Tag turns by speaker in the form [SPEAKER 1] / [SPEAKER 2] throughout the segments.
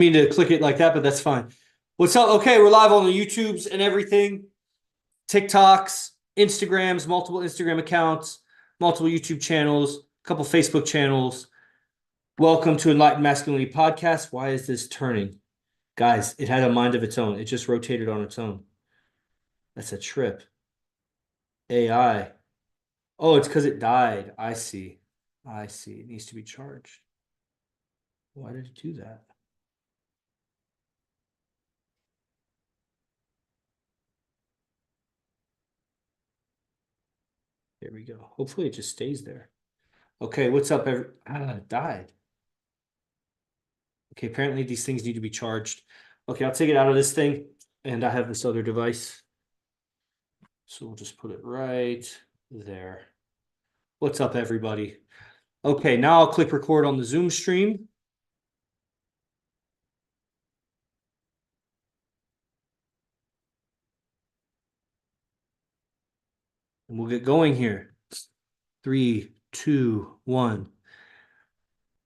[SPEAKER 1] Mean to click it like that, but that's fine. What's up? Okay, we're live on the YouTubes and everything, TikToks, Instagrams, multiple Instagram accounts, multiple YouTube channels, a couple Facebook channels. Welcome to Enlightened Masculinity Podcast. Why is this turning? Guys, it had a mind of its own. It just rotated on its own. That's a trip. AI. Oh, it's because it died. I see. I see. It needs to be charged. Why did it do that? There we go. Hopefully it just stays there. Okay, what's up? It died. Okay, apparently these things need to be charged. Okay, I'll take it out of this thing, and I have this other device. So we'll just put it right there. What's up, everybody? Okay, now I'll click record on the Zoom stream. And we'll get going here. 3, 2, 1.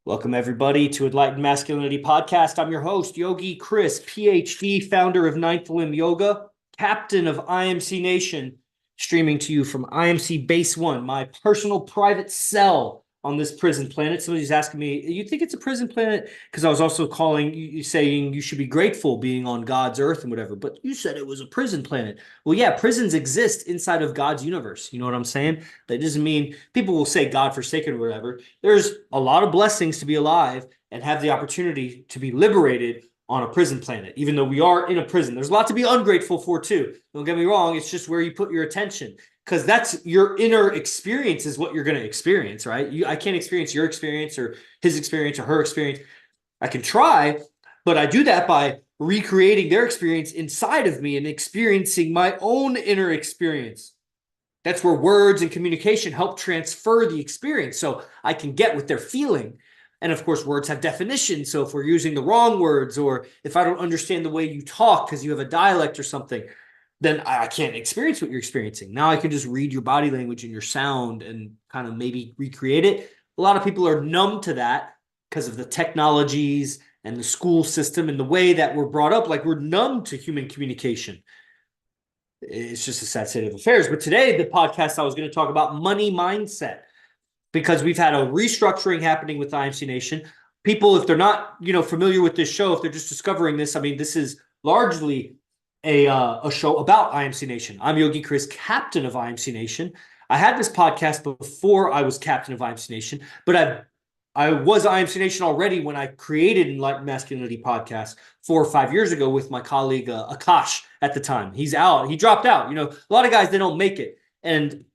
[SPEAKER 1] Welcome, everybody, to Enlightened Masculinity Podcast. I'm your host, Yogi Chris, PhD, founder of Ninth Limb Yoga, captain of IMC Nation, streaming to you from IMC Base 1, my personal private cell on this prison planet. Somebody's asking me, you think it's a prison planet? Because I was also calling you, saying you should be grateful being on God's earth and whatever, but you said it was a prison planet. Well, yeah, prisons exist inside of God's universe. You know what I'm saying? That doesn't mean people will say God forsaken or whatever. There's a lot of blessings to be alive and have the opportunity to be liberated on a prison planet, even though we are in a prison. There's a lot to be ungrateful for too. Don't get me wrong. It's just where you put your attention, because that's your inner experience is what you're going to experience, right? I can't experience your experience or his experience or her experience. I can try, but I do that by recreating their experience inside of me and experiencing my own inner experience. That's where words and communication help transfer the experience so I can get what they're feeling. And of course, words have definitions. So if we're using the wrong words, or if I don't understand the way you talk because you have a dialect or something, then I can't experience what you're experiencing. Now I can just read your body language and your sound and kind of maybe recreate it. A lot of people are numb to that because of the technologies and the school system and the way that we're brought up. Like, we're numb to human communication. It's just a sad state of affairs. But today, the podcast, I was going to talk about money mindset, because we've had a restructuring happening with IMC Nation. People, if they're not, familiar with this show, if they're just discovering this, I mean, this is largely a show about IMC Nation. I'm Yogi Chris, captain of IMC Nation. I had this podcast before I was captain of IMC Nation, but I was IMC Nation already when I created Enlightened Masculinity Podcast 4 or 5 years ago with my colleague Akash at the time. He's out. He dropped out. A lot of guys, they don't make it. And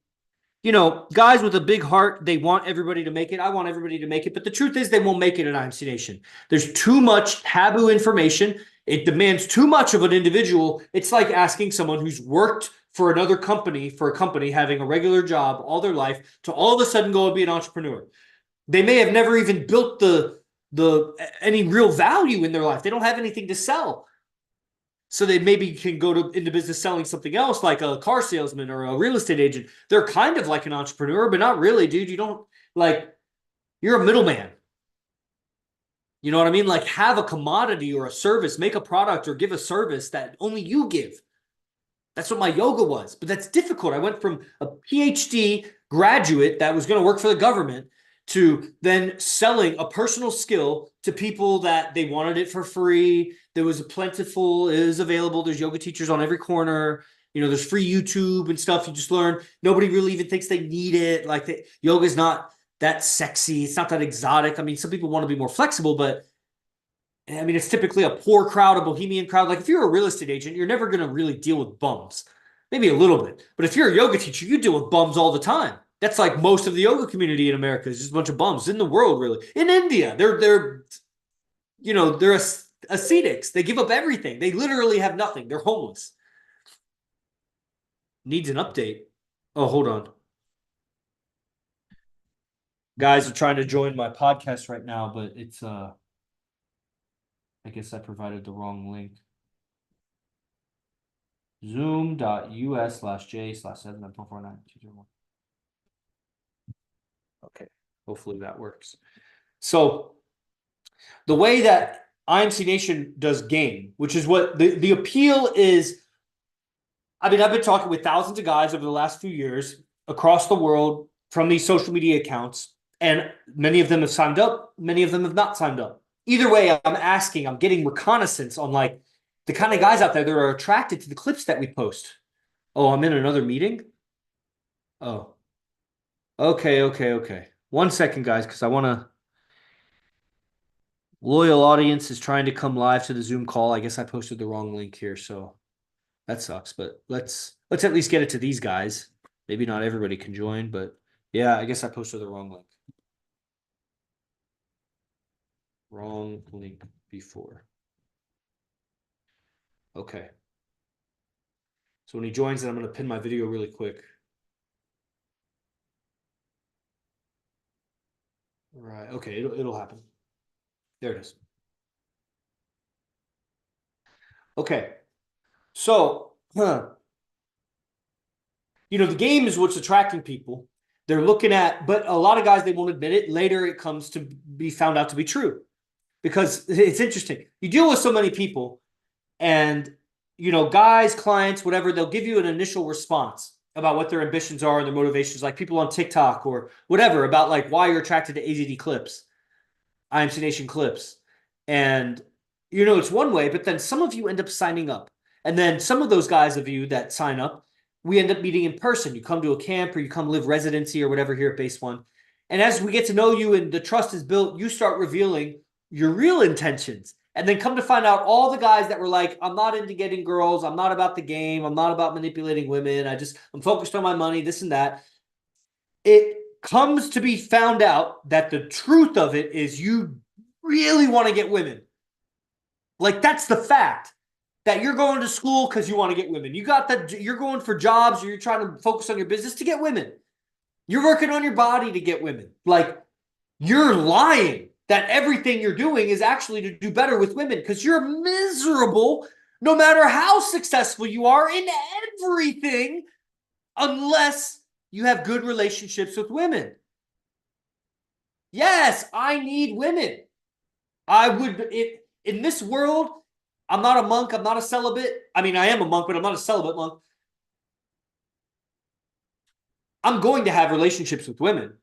[SPEAKER 1] guys with a big heart, they want everybody to make it. I want everybody to make it. But the truth is, they won't make it at IMC Nation. There's too much taboo information. It demands too much of an individual. It's like asking someone who's worked for another company, for a company, having a regular job all their life, to all of a sudden go and be an entrepreneur. They may have never even built any real value in their life. They don't have anything to sell. So they maybe can go into business selling something else, like a car salesman or a real estate agent. They're kind of like an entrepreneur, but not really, dude. You're a middleman. You know what I mean? Like, have a commodity or a service, make a product or give a service that only you give. That's what my yoga was, but that's difficult. I went from a PhD graduate that was going to work for the government to then selling a personal skill to people that they wanted it for free. There was a plentiful, it is available. There's yoga teachers on every corner. There's free YouTube and stuff. You just learn. Nobody really even thinks they need it. Like, yoga is not that sexy. It's not that exotic. I mean, some people want to be more flexible, but I mean, it's typically a poor crowd, a bohemian crowd. Like, if you're a real estate agent, you're never going to really deal with bums. Maybe a little bit. But if you're a yoga teacher, you deal with bums all the time. That's like most of the yoga community in America is just a bunch of bums. In the world, really. In India, they're ascetics. They give up everything. They literally have nothing. They're homeless. Needs an update. Oh, hold on. Guys are trying to join my podcast right now, but it's I guess I provided the wrong link. Zoom.us/J/79449. Okay, hopefully that works. So the way that IMC Nation does game, which is what the appeal is. I mean, I've been talking with thousands of guys over the last few years across the world from these social media accounts, and many of them have signed up, many of them have not signed up. Either way, I'm getting reconnaissance on like the kind of guys out there that are attracted to the clips that we post. Oh, I'm in another meeting? Oh, okay. 1 second, guys, because I want to. Loyal audience is trying to come live to the Zoom call. I guess I posted the wrong link here, so that sucks. But let's at least get it to these guys. Maybe not everybody can join, but yeah, I guess I posted the wrong link. Wrong link before. Okay. So when he joins, then I'm going to pin my video really quick. Right. Okay. It'll happen. There it is. Okay. So, the game is what's attracting people. They're looking at, but a lot of guys, they won't admit it. Later, it comes to be found out to be true. Because it's interesting. You deal with so many people, and guys, clients, whatever, they'll give you an initial response about what their ambitions are and their motivations, like people on TikTok or whatever, about like why you're attracted to AZD clips, IMC Nation clips. And it's one way, but then some of you end up signing up. And then some of those guys of you that sign up, we end up meeting in person. You come to a camp or you come live residency or whatever here at Base One. And as we get to know you and the trust is built, you start revealing your real intentions. And then come to find out all the guys that were like, I'm not into getting girls. I'm not about the game. I'm not about manipulating women. I'm focused on my money, this and that. It comes to be found out that the truth of it is you really want to get women. Like, that's the fact. That you're going to school because you want to get women. You're going for jobs or you're trying to focus on your business to get women. You're working on your body to get women. Like, you're lying that everything you're doing is actually to do better with women because you're miserable no matter how successful you are in everything unless you have good relationships with women. Yes, I need women. In this world, I'm not a monk. I'm not a celibate. I mean, I am a monk, but I'm not a celibate monk. I'm going to have relationships with women.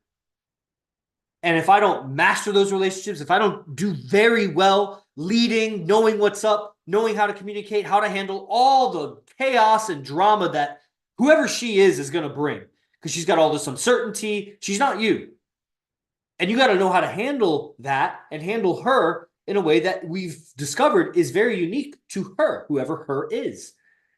[SPEAKER 1] And if I don't master those relationships, if I don't do very well leading, knowing what's up, knowing how to communicate, how to handle all the chaos and drama that whoever she is going to bring, because she's got all this uncertainty, she's not you. And you got to know how to handle that and handle her in a way that we've discovered is very unique to her, whoever her is.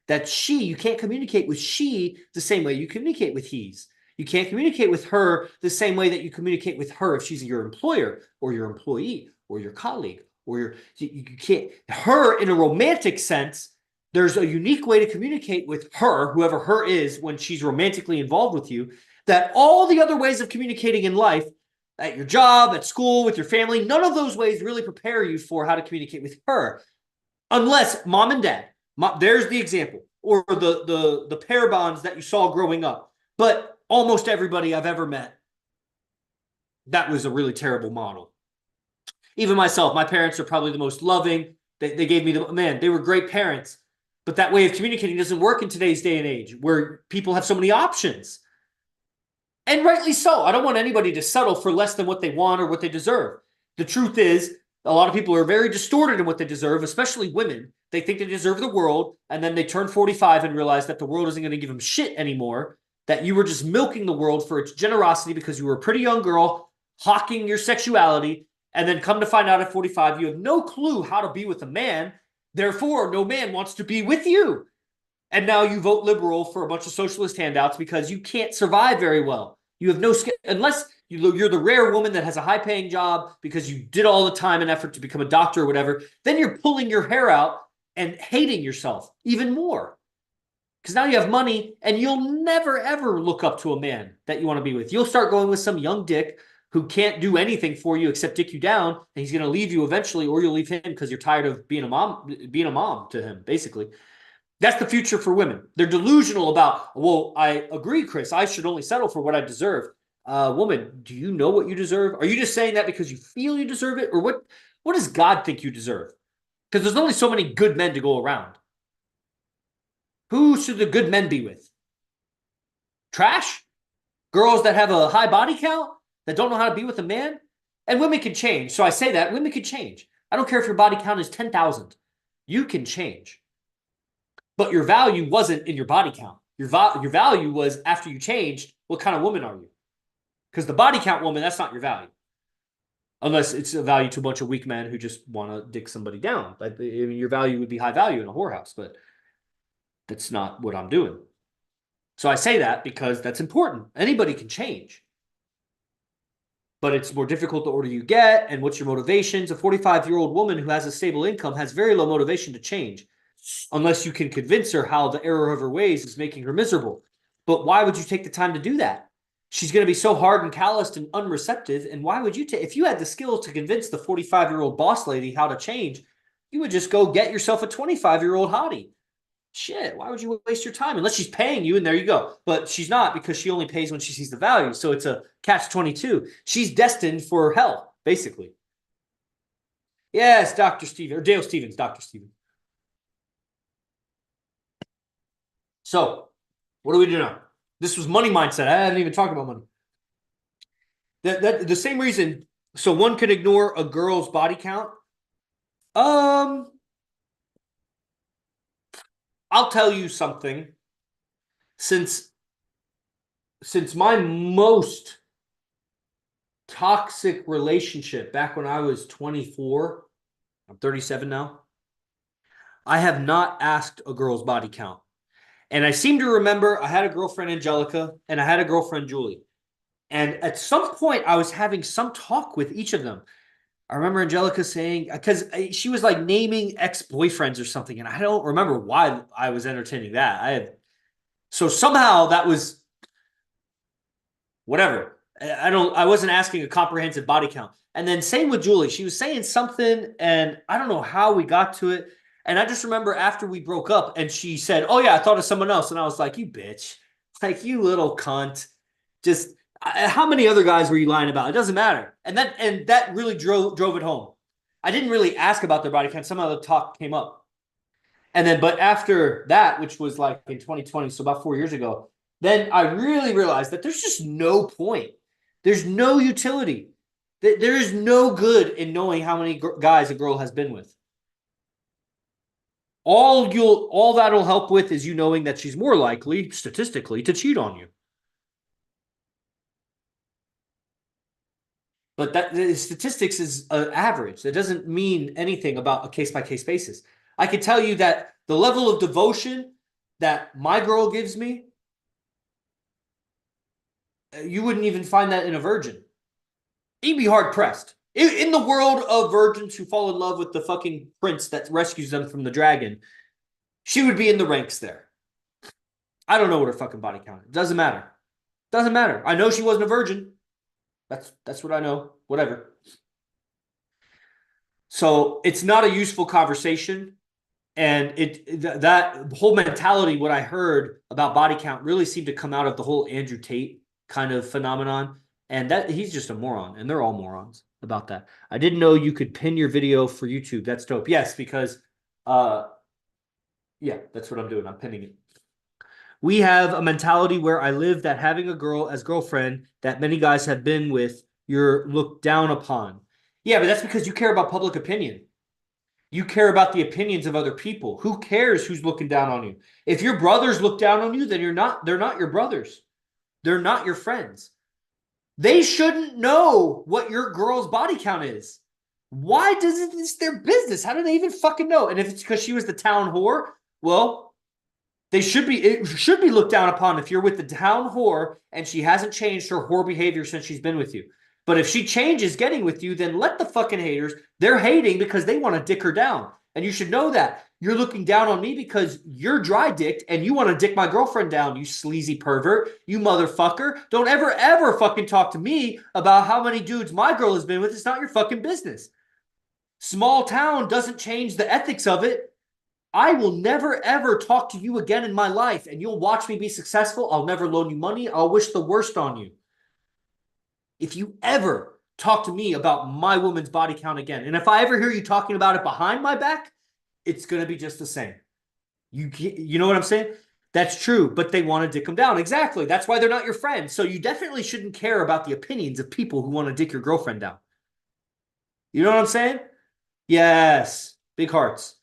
[SPEAKER 1] That you can't communicate with she the same way you communicate with he's. You can't communicate with her the same way that you communicate with her if she's your employer or your employee or your colleague or you can't. Her in a romantic sense, there's a unique way to communicate with her, whoever her is, when she's romantically involved with you, that all the other ways of communicating in life, at your job, at school, with your family, none of those ways really prepare you for how to communicate with her. Unless mom and dad, there's the example, or the pair bonds that you saw growing up. But almost everybody I've ever met, that was a really terrible model. Even myself, my parents are probably the most loving. They gave me they were great parents. But that way of communicating doesn't work in today's day and age where people have so many options. And rightly so. I don't want anybody to settle for less than what they want or what they deserve. The truth is, a lot of people are very distorted in what they deserve, especially women. They think they deserve the world, and then they turn 45 and realize that the world isn't going to give them shit anymore, that you were just milking the world for its generosity because you were a pretty young girl, hawking your sexuality, and then come to find out at 45, you have no clue how to be with a man. Therefore, no man wants to be with you. And now you vote liberal for a bunch of socialist handouts because you can't survive very well. You have no skill, unless you're the rare woman that has a high-paying job because you did all the time and effort to become a doctor or whatever. Then you're pulling your hair out and hating yourself even more. Because now you have money and you'll never, ever look up to a man that you want to be with. You'll start going with some young dick who can't do anything for you except dick you down, and he's going to leave you eventually, or you'll leave him because you're tired of being a mom to him, basically. That's the future for women. They're delusional about, well, I agree, Chris, I should only settle for what I deserve. Woman, do you know what you deserve? Are you just saying that because you feel you deserve it? Or what does God think you deserve? Because there's only so many good men to go around. Who should the good men be with? Trash? Girls that have a high body count, that don't know how to be with a man? And women can change. So I say that women can change. I don't care if your body count is 10,000. You can change. But your value wasn't in your body count. Your value was after you changed, what kind of woman are you? Because the body count woman, that's not your value. Unless it's a value to a bunch of weak men who just want to dick somebody down. But I mean, your value would be high value in a whorehouse, but that's not what I'm doing. So I say that because that's important. Anybody can change. But it's more difficult the older you get, and what's your motivations. A 45-year-old woman who has a stable income has very low motivation to change, unless you can convince her how the error of her ways is making her miserable. But why would you take the time to do that? She's going to be so hard and calloused and unreceptive. And why would you take, if you had the skill to convince the 45-year-old boss lady how to change, you would just go get yourself a 25-year-old hottie. Shit, why would you waste your time? Unless she's paying you, and there you go. But she's not, because she only pays when she sees the value. So it's a catch-22. She's destined for hell, basically. Yes, Dr. Steven, or Dale Stevens, Dr. Stevens. So, what do we do now? This was money mindset. I haven't even talked about money. The same reason. So one could ignore a girl's body count. I'll tell you something. Since my most toxic relationship back when I was 24, I'm 37 now, I have not asked a girl's body count. And I seem to remember I had a girlfriend, Angelica, and I had a girlfriend, Julie. And at some point, I was having some talk with each of them. I remember Angelica saying, because she was like naming ex-boyfriends or something, and I don't remember why I was entertaining that. So somehow that was whatever. I wasn't asking a comprehensive body count. And then same with Julie. She was saying something, and I don't know how we got to it. And I just remember after we broke up, and she said, "Oh yeah, I thought of someone else." And I was like, "You bitch. Like, you little cunt. Just how many other guys were you lying about? It doesn't matter." And that really drove it home. I didn't really ask about their body count. Somehow the talk came up. And then, but after that, which was like in 2020, so about 4 years ago, then I really realized that there's just no point. There's no utility. There is no good in knowing how many guys a girl has been with. All that'll help with is you knowing that she's more likely, statistically, to cheat on you. But that the statistics is an average. That doesn't mean anything about a case-by-case basis. I can tell you that the level of devotion that my girl gives me, you wouldn't even find that in a virgin. You'd be hard-pressed. In the world of virgins who fall in love with the fucking prince that rescues them from the dragon, she would be in the ranks there. I don't know what her fucking body count is. Doesn't matter. Doesn't matter. I know she wasn't a virgin. That's what I know. Whatever. So it's not a useful conversation. And that whole mentality, what I heard about body count really seemed to come out of the whole Andrew Tate kind of phenomenon. And that he's just a moron, and they're all morons about that. I didn't know you could pin your video for YouTube. That's dope. Yes, because yeah, that's what I'm doing. I'm pinning it. We have a mentality where I live that having a girl as girlfriend that many guys have been with, you're looked down upon. Yeah, but that's because you care about public opinion. You care about the opinions of other people. Who cares who's looking down on you? If your brothers look down on you, then they're not your brothers. They're not your friends. They shouldn't know what your girl's body count is. Why does it's their business? How do they even fucking know? And if it's because she was the town whore, well, it should be looked down upon if you're with the town whore and she hasn't changed her whore behavior since she's been with you. But if she changes getting with you, then let the fucking haters, they're hating because they want to dick her down. And you should know that. You're looking down on me because you're dry dicked and you want to dick my girlfriend down, you sleazy pervert, you motherfucker. Don't ever fucking talk to me about how many dudes my girl has been with. It's not your fucking business. Small town doesn't change the ethics of it. I will never, ever talk to you again in my life, and you'll watch me be successful. I'll never loan you money. I'll wish the worst on you. If you ever talk to me about my woman's body count again, and if I ever hear you talking about it behind my back, it's going to be just the same. You know what I'm saying? That's true, but they want to dick them down. Exactly. That's why they're not your friend. So you definitely shouldn't care about the opinions of people who want to dick your girlfriend down. You know what I'm saying? Yes. Big hearts.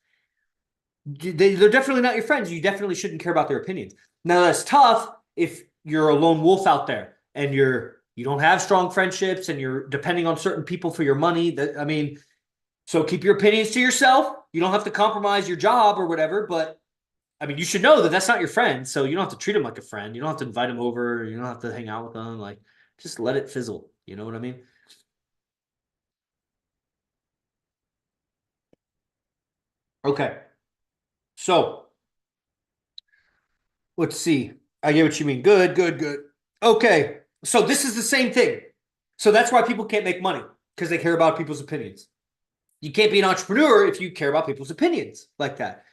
[SPEAKER 1] They're definitely not your friends. You definitely shouldn't care about their opinions. Now, that's tough if you're a lone wolf out there and you don't have strong friendships and you're depending on certain people for your money. So keep your opinions to yourself. You don't have to compromise your job or whatever, but you should know that that's not your friend, so you don't have to treat him like a friend. You don't have to invite him over. You don't have to hang out with him. Like, just let it fizzle. You know what I mean? Okay. So, let's see. I get what you mean. Good, good, good. Okay. So this is the same thing. So that's why people can't make money, because they care about people's opinions. You can't be an entrepreneur if you care about people's opinions like that.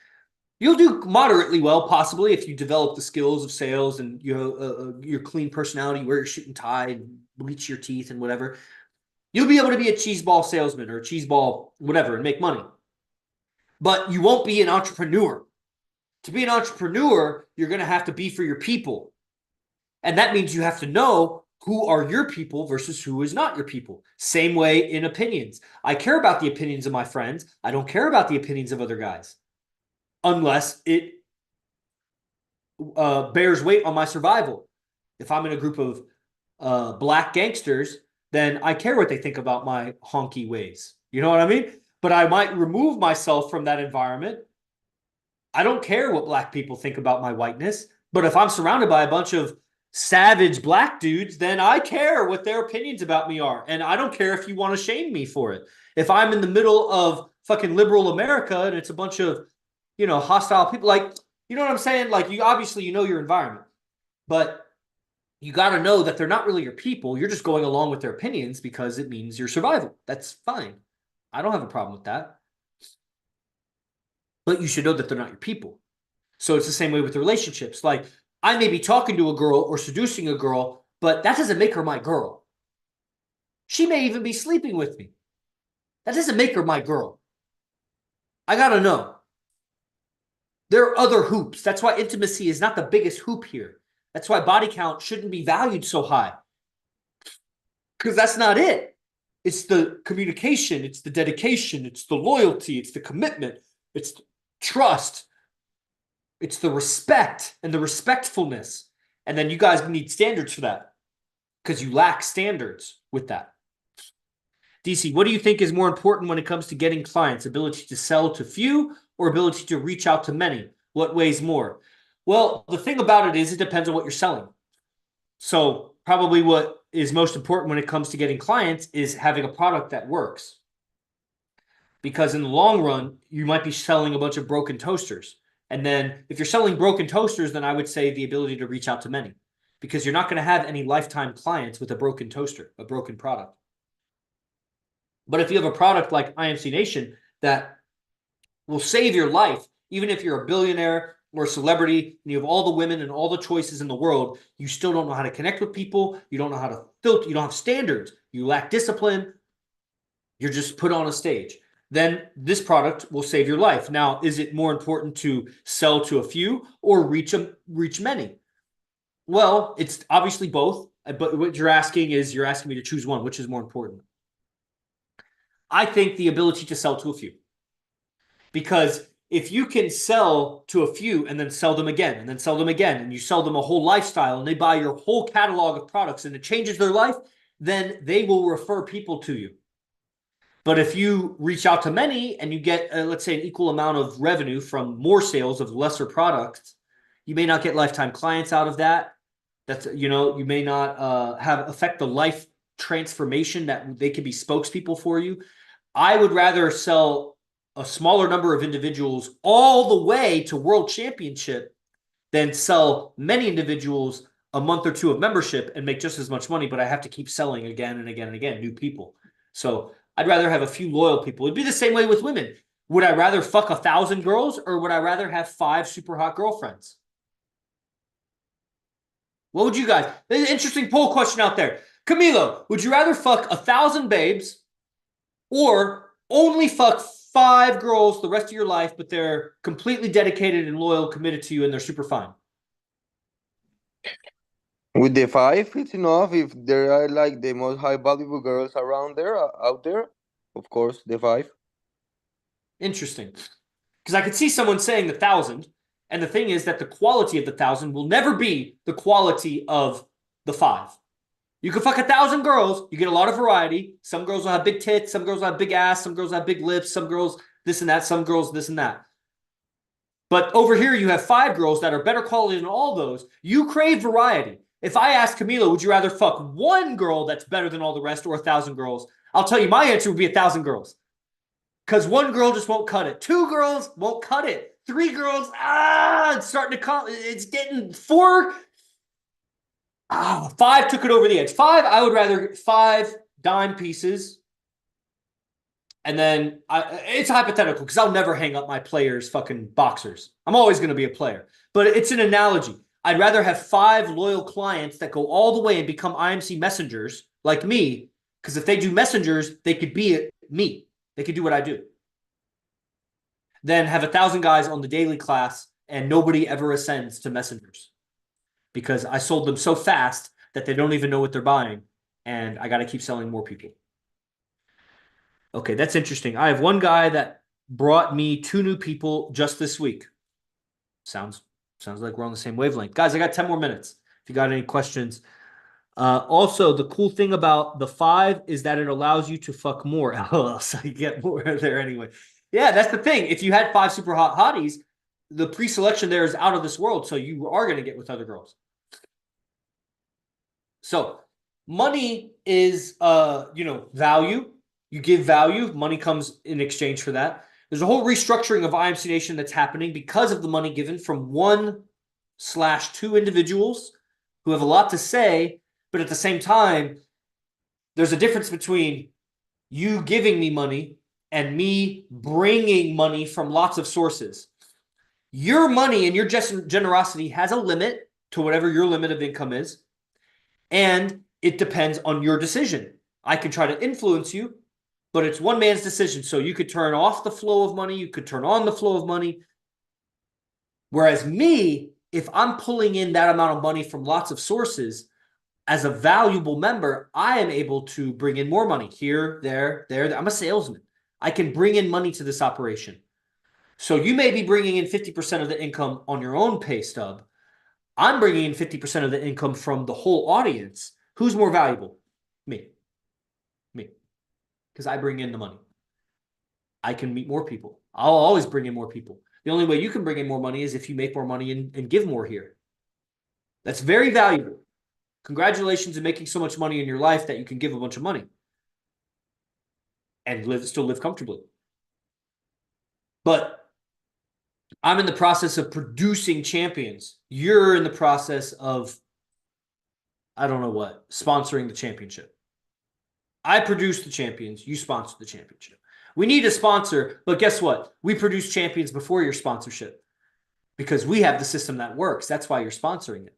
[SPEAKER 1] You'll do moderately well, possibly, if you develop the skills of sales and your clean personality, wear your suit and tie, and bleach your teeth and whatever. You'll be able to be a cheeseball salesman or a cheeseball whatever and make money. But you won't be an entrepreneur. To be an entrepreneur, you're going to have to be for your people. And that means you have to know who are your people versus who is not your people. Same way in opinions. I care about the opinions of my friends. I don't care about the opinions of other guys. Unless it bears weight on my survival. If I'm in a group of black gangsters, then I care what they think about my honky ways. You know what I mean? But I might remove myself from that environment. I don't care what black people think about my whiteness. But if I'm surrounded by a bunch of savage black dudes, then I care what their opinions about me are. And I don't care if you want to shame me for it. If I'm in the middle of fucking liberal America and it's a bunch of hostile people, like, you know what I'm saying? Like, you obviously, your environment, but you got to know that they're not really your people. You're just going along with their opinions because it means your survival. That's fine. I don't have a problem with that. But you should know that they're not your people. So it's the same way with the relationships. Like, I may be talking to a girl or seducing a girl, but that doesn't make her my girl. She may even be sleeping with me. That doesn't make her my girl. I got to know. There are other hoops. That's why intimacy is not the biggest hoop here. That's why body count shouldn't be valued so high. Because that's not it. It's the communication. It's the dedication. It's the loyalty. It's the commitment. It's the trust. It's the respect and the respectfulness. And then you guys need standards for that. Because you lack standards with that. DC, what do you think is more important when it comes to getting clients? Ability to sell to few or ability to reach out to many? What weighs more? Well, the thing about it is it depends on what you're selling. So probably what is most important when it comes to getting clients is having a product that works. Because in the long run, you might be selling a bunch of broken toasters. And then if you're selling broken toasters, then I would say the ability to reach out to many. Because you're not going to have any lifetime clients with a broken toaster, a broken product. But if you have a product like IMC Nation that will save your life, even if you're a billionaire or a celebrity and you have all the women and all the choices in the world, you still don't know how to connect with people. You don't know how to filter. You don't have standards. You lack discipline. You're just put on a stage. Then this product will save your life. Now, is it more important to sell to a few or reach many? Well, it's obviously both. But what you're asking me to choose one. Which is more important? I think the ability to sell to a few. Because if you can sell to a few and then sell them again and then sell them again, and you sell them a whole lifestyle and they buy your whole catalog of products and it changes their life, then they will refer people to you. But if you reach out to many and you get, let's say, an equal amount of revenue from more sales of lesser products, you may not get lifetime clients out of that. You may not affect the life transformation that they could be spokespeople for you. I would rather sell a smaller number of individuals all the way to world championship than sell many individuals a month or two of membership and make just as much money, but I have to keep selling again and again and again, new people. So I'd rather have a few loyal people. It'd be the same way with women. Would I rather fuck 1,000 girls or would I rather have 5 super hot girlfriends? What would you guys? There's an interesting poll question out there. Camilo, would you rather fuck 1,000 babes or only fuck 5 girls the rest of your life, but they're completely dedicated and loyal, committed to you, and they're super fine.
[SPEAKER 2] With the 5, it's enough. If there are like the most high valuable girls around there, out there, of course, the 5.
[SPEAKER 1] Interesting. Because I could see someone saying 1,000, and the thing is that the quality of the 1,000 will never be the quality of the 5. You can fuck 1,000 girls, you get a lot of variety. Some girls will have big tits, some girls will have big ass, some girls will have big lips, some girls this and that, some girls this and that. But over here, you have 5 girls that are better quality than all those. You crave variety. If I ask Camila, would you rather fuck 1 girl that's better than all the rest or 1,000 girls? I'll tell you, my answer would be 1,000 girls. Because 1 girl just won't cut it. 2 girls won't cut it. 3 girls, it's starting to come. It's getting 4. 5 took it over the edge. 5, I would rather 5 dime pieces. And then it's hypothetical because I'll never hang up my players' fucking boxers. I'm always going to be a player. But it's an analogy. I'd rather have 5 loyal clients that go all the way and become IMC messengers like me. Because if they do messengers, they could be me. They could do what I do. Then have 1,000 guys on the daily class and nobody ever ascends to messengers. Because I sold them so fast that they don't even know what they're buying. And I got to keep selling more people. Okay, that's interesting. I have one guy that brought me 2 new people just this week. Sounds like we're on the same wavelength. Guys, I got 10 more minutes. If you got any questions. Also, the cool thing about the 5 is that it allows you to fuck more. So you get more there anyway. Yeah, that's the thing. If you had 5 super hot hotties, the pre-selection there is out of this world. So you are going to get with other girls. So money is, value. You give value. Money comes in exchange for that. There's a whole restructuring of IMC Nation that's happening because of the money given from 1/2 individuals who have a lot to say, but at the same time, there's a difference between you giving me money and me bringing money from lots of sources. Your money and your generosity has a limit to whatever your limit of income is, and it depends on your decision. I can try to influence you, but it's one man's decision. So you could turn off the flow of money, you could turn on the flow of money. Whereas me, if I'm pulling in that amount of money from lots of sources, as a valuable member, I am able to bring in more money here, there. I'm a salesman. I can bring in money to this operation. So you may be bringing in 50% of the income on your own pay stub. I'm bringing in 50% of the income from the whole audience. Who's more valuable? Me. Because I bring in the money. I can meet more people. I'll always bring in more people. The only way you can bring in more money is if you make more money and give more here. That's very valuable. Congratulations on making so much money in your life that you can give a bunch of money and still live comfortably. But I'm in the process of producing champions. You're in the process of, I don't know what, sponsoring the championship. I produce the champions. You sponsor the championship. We need a sponsor, but guess what? We produce champions before your sponsorship because we have the system that works. That's why you're sponsoring it.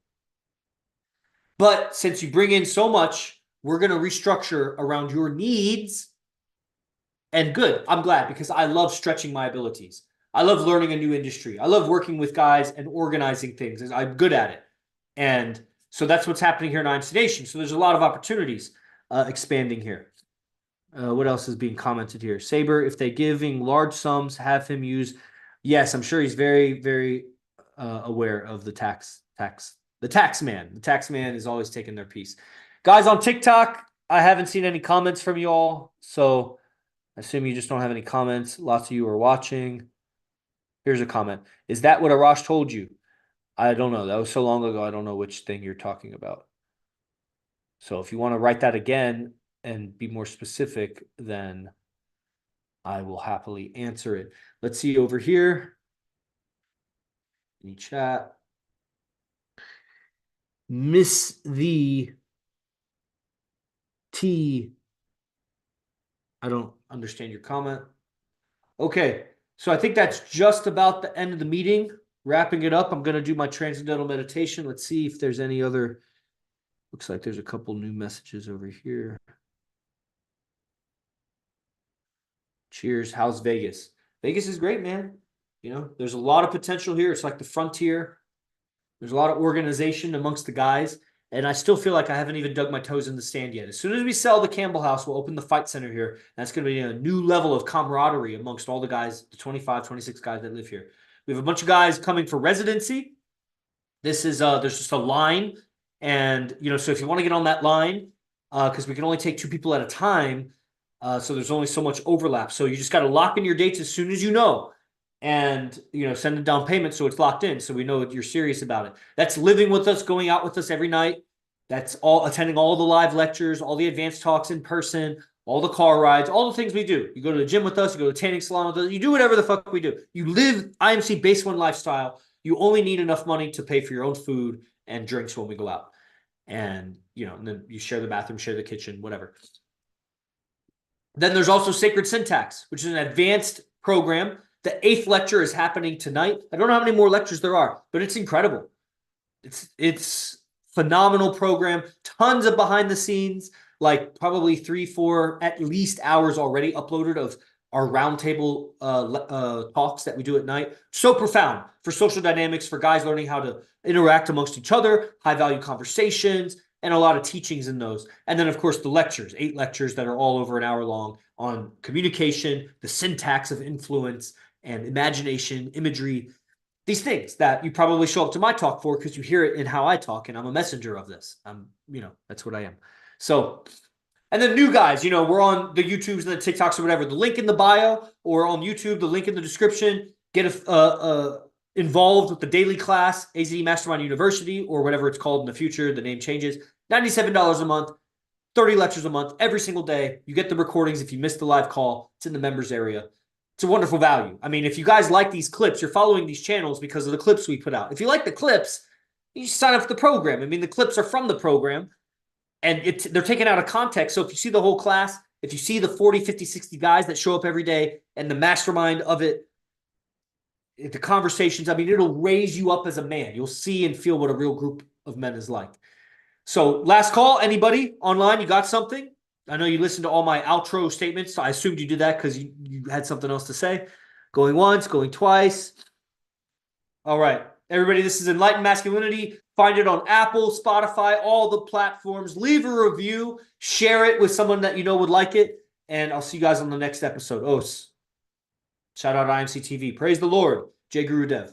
[SPEAKER 1] But since you bring in so much, we're going to restructure around your needs. And good. I'm glad because I love stretching my abilities. I love learning a new industry. I love working with guys and organizing things. I'm good at it. And so that's what's happening here in IMC Nation. So there's a lot of opportunities expanding here. What else is being commented here? Saber, if they giving large sums, have him use. Yes, I'm sure he's very, very aware of the tax. The tax man. The tax man is always taking their piece. Guys on TikTok, I haven't seen any comments from you all. So I assume you just don't have any comments. Lots of you are watching. Here's a comment. Is that what Arash told you? I don't know. That was so long ago. I don't know which thing you're talking about. So if you want to write that again and be more specific, then I will happily answer it. Let's see over here. Any chat. Miss the T. I don't understand your comment. Okay, so I think that's just about the end of the meeting. Wrapping it up, I'm going to do my transcendental meditation. Let's see if there's any other. Looks like there's a couple new messages over here. Cheers. How's Vegas? Vegas is great, man. There's a lot of potential here. It's like the frontier. There's a lot of organization amongst the guys. And I still feel like I haven't even dug my toes in the sand yet. As soon as we sell the Campbell House, we'll open the Fight Center here. That's going to be a new level of camaraderie amongst all the guys, the 25, 26 guys that live here. We have a bunch of guys coming for residency. This is there's just a line. And, so if you want to get on that line, because we can only take 2 people at a time, so there's only so much overlap. So you just got to lock in your dates as soon as you know. And, send a down payment so it's locked in, so we know that you're serious about it. That's living with us, going out with us every night. That's all attending all the live lectures, all the advanced talks in person, all the car rides, all the things we do. You go to the gym with us, you go to the tanning salon with us, you do whatever the fuck we do. You live IMC Base 1 lifestyle. You only need enough money to pay for your own food and drinks when we go out. And, and then you share the bathroom, share the kitchen, whatever. Then there's also Sacred Syntax, which is an advanced program. The 8th lecture is happening tonight. I don't know how many more lectures there are, but it's incredible. It's phenomenal program. Tons of behind the scenes, like probably 3-4 at least hours already uploaded of our roundtable talks that we do at night. So profound for social dynamics, for guys learning how to interact amongst each other, high value conversations, and a lot of teachings in those. And then, of course, the lectures, 8 lectures that are all over an hour long on communication, the syntax of influence, and imagination, imagery, these things that you probably show up to my talk for because you hear it in how I talk, and I'm a messenger of this. That's what I am. So, and then new guys, we're on the YouTubes and the TikToks or whatever. The link in the bio, or on YouTube, the link in the description. Get involved with the daily class, AZD Mastermind University, or whatever it's called in the future. The name changes. $97 a month, 30 lectures a month, every single day. You get the recordings if you missed the live call. It's in the members area. It's a wonderful value. I mean, if you guys like these clips, you're following these channels because of the clips we put out. If you like the clips, you sign up for the program. I mean, the clips are from the program, and they're taken out of context. So if you see the whole class, if you see the 40, 50, 60 guys that show up every day and the mastermind of it, the conversations, I mean, it'll raise you up as a man. You'll see and feel what a real group of men is like. So last call, anybody online, you got something? I know you listened to all my outro statements, so I assumed you did that because you had something else to say. Going once, going twice. All right. Everybody, this is Enlightened Masculinity. Find it on Apple, Spotify, all the platforms. Leave a review. Share it with someone that you know would like it. And I'll see you guys on the next episode. Os. Shout out IMC TV. Praise the Lord. Jay Guru Dev.